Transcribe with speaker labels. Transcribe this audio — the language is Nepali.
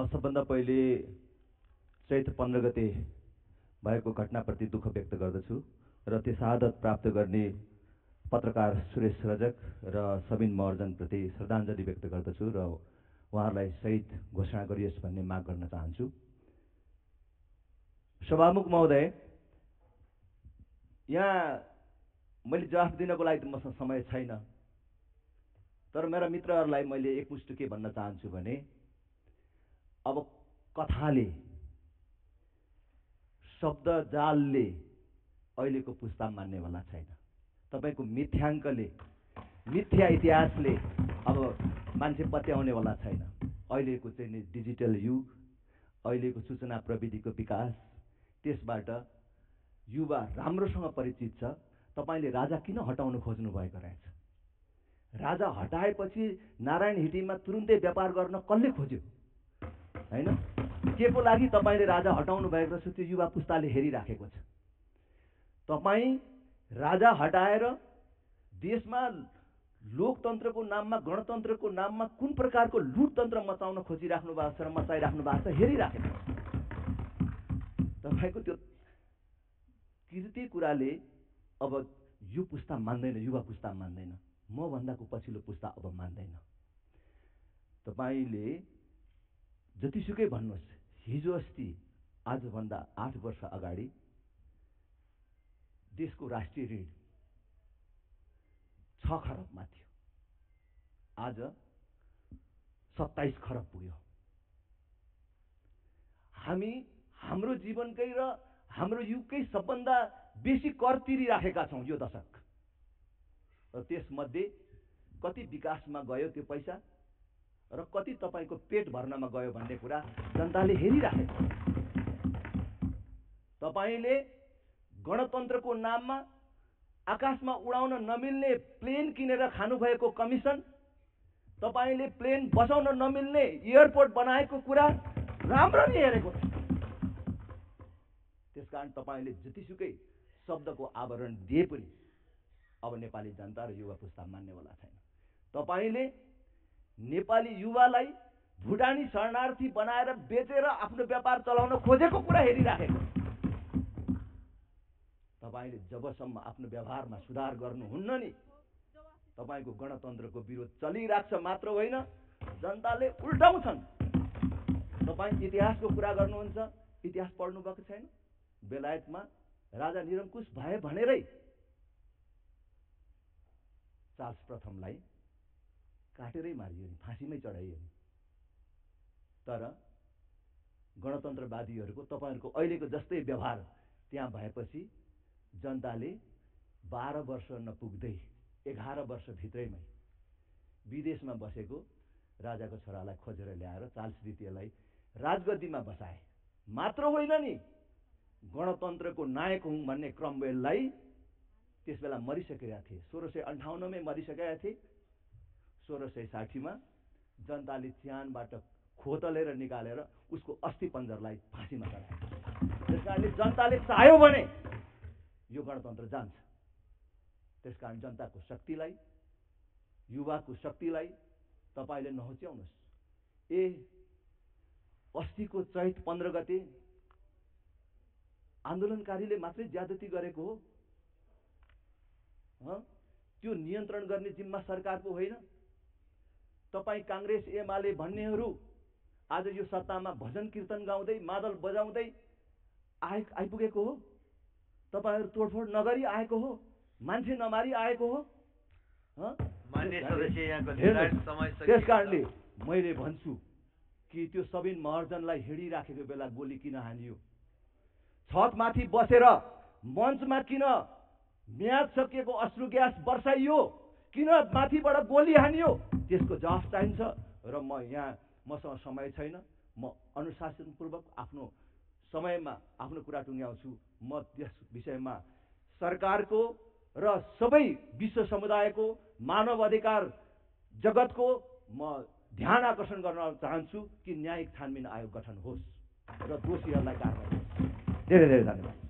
Speaker 1: म सबभन्दा पहिले चैत 15 गते भएको घटनाप्रति दुःख व्यक्त गर्दछु र त्यो शहादत प्राप्त गर्ने पत्रकार सुरेश रजक र सबिन महर्जनप्रति श्रद्धाञ्जली व्यक्त गर्दछु र उहाँहरूलाई शहीद घोषणा गरियोस् भन्ने माग गर्न चाहन्छु। सभामुख महोदय, यहाँ मैले जवाफ दिनको लागि त मसँग समय छैन, तर मेरा मित्रहरूलाई मैले एकमुष्ट के भन्न चाहन्छु भने अब कथाले, शब्द जालले अहिलेको पुस्ता मान्नेवाला छैन। तपाईको मिथ्याङ्कले, मिथ्या इतिहासले अब मान्छे पत्याउनेवाला छैन। अहिलेको चाहिँ डिजिटल युग, अहिलेको सूचना प्रविधिको विकास, त्यसबाट युवा राम्रोसँग परिचित छ। तपाईले राजा किन हटाउन खोज्नु भएको रहेछ? राजा हटाएपछि नारायण हिटीमा तुरुन्तै व्यापार गर्न कसले खोज्यो? हैन, के को लागि तपाईले राजा हटाउनु भएको रहेछ त्यो युवा पुस्ताले हेरिराखेको छ। तपाई राजा हटाएर देशमा लोकतन्त्रको नाममा, गणतन्त्रको नाममा कुन प्रकारको लुटतन्त्र मचाउन खोजिराख्नु भएको छ र मचाइराख्नु भएको छ हेरिराखेको छ। तपाईको त्यो कृति कुराले अब यो पुस्ता मान्दैन, युवा पुस्ता मान्दैन, म भन्दाको पछिल्लो पुस्ता अब मान्दैन। तपाईले जतिसुकै भन्नुहोस्, हिजो अस्ति आजभन्दा 8 वर्ष अगाडि देशको राष्ट्रिय ऋण 6 खरबमा थियो, आज 27 खरब पुग्यो। हामी हाम्रो जीवनकै र हाम्रो युगकै सबभन्दा बेसी कर तिरिराखेका छौँ यो दशक, र त्यसमध्ये कति विकासमा गयो त्यो पैसा र कति तपाईको पेट भर्नमा गयो भन्ने कुरा जनताले हेरिराखेको छ। तपाईले गणतन्त्रको नाममा आकाशमा उडाउन नमिल्ने प्लेन किनेर खानुभएको कमिसन, तपाईले प्लेन बसाउन नमिल्ने एयरपोर्ट बनाएको कुरा राम्ररी हेरेको छ। त्यसकारण तपाईले जतिसुकै शब्दको आवरण दिए पनि अब नेपाली जनता र युवा पुस्ता मान्नेवाला छैन। तपाईले नेपाली युवालाई भुटानी शरणार्थी बनाएर बेचेर आफ्नो व्यापार चलाउन खोजेको कुरा हेरिराखेको। तपाईले जबसम्म आफ्नो व्यवहारमा सुधार गर्नुहुन्न नि, तपाईको गणतन्त्रको विरोध चलिराख्छ मात्र होइन, जनताले उल्टाउँछन्। तपाई इतिहासको कुरा गर्नुहुन्छ, इतिहास पढ्नु भएको छैन? बेलायतमा राजा निरङ्कुश भए भनेरै चार्ल्स प्रथमलाई काटेरै मारियो नि, फाँसीमै चढाइयो नि। तर गणतन्त्रवादीहरूको, तपाईहरूको अहिलेको जस्तै व्यवहार त्यहाँ भएपछि जनताले 12 वर्ष नपुग्दै 11 वर्षभित्रैमै विदेशमा बसेको राजाको छोरालाई खोजेर ल्याएर चार्ल्स द्वितीयलाई राजगद्दीमा बसाए। मात्र होइन नि, गणतन्त्रको नायक हुँ भन्ने क्रमवेललाई त्यसबेला मरिसकेका थिए, 1658 मै मरिसकेका थिए। 1660 मा जनताले च्यानबाट खोतलेर निकालेर उसको अस्थि पञ्जरलाई फाँसीमा चढाए। त्यसकारणले जनताले चाह्यो भने यो गणतन्त्र जान्छ। त्यसकारण जनताको शक्तिलाई, युवाको शक्तिलाई तपाईले नहोच्याउनुहोस्। अस्तिको चैत 15 गते आन्दोलनकारीले मात्रै ज्यादती गरेको हो? त्यो नियन्त्रण गर्ने जिम्मा सरकारको होइन? तपाई कांग्रेस एमाले भन्नेहरू आज यो सत्तामा भजन कीर्तन गाउँदै, मादल बजाउँदै आइपुगेको हो? तपाईहरु तोडफोड नगरी आएको हो? मान्छे नमारी आएको हो?
Speaker 2: मान्य सदस्य, यहाँको समय सकिएको छ।
Speaker 1: त्यसकारणले मैले भन्छु कि त्यो सबिन महर्जनलाई हिँडिराखेको बेला गोली किन हानियो? छतमाथि बसेर मञ्चमा किन म्याद सकिएको अश्रु ग्यास बर्साइयो? किन माथिबाट गोली हानियो? त्यसको जवाफ चाहिन्छ। र मसँग समय छैन, म अनुशासनपूर्वक आफ्नो समयमा आफ्नो कुरा टुङ्ग्याउँछु। म त्यस विषयमा सरकारको र सबै विश्व समुदायको, मानव अधिकार जगतको म ध्यान आकर्षण गर्न चाहन्छु कि न्यायिक छानबिन आयोग गठन होस् र दोषीहरूलाई कारवाही होस्। धेरै धेरै धन्यवाद।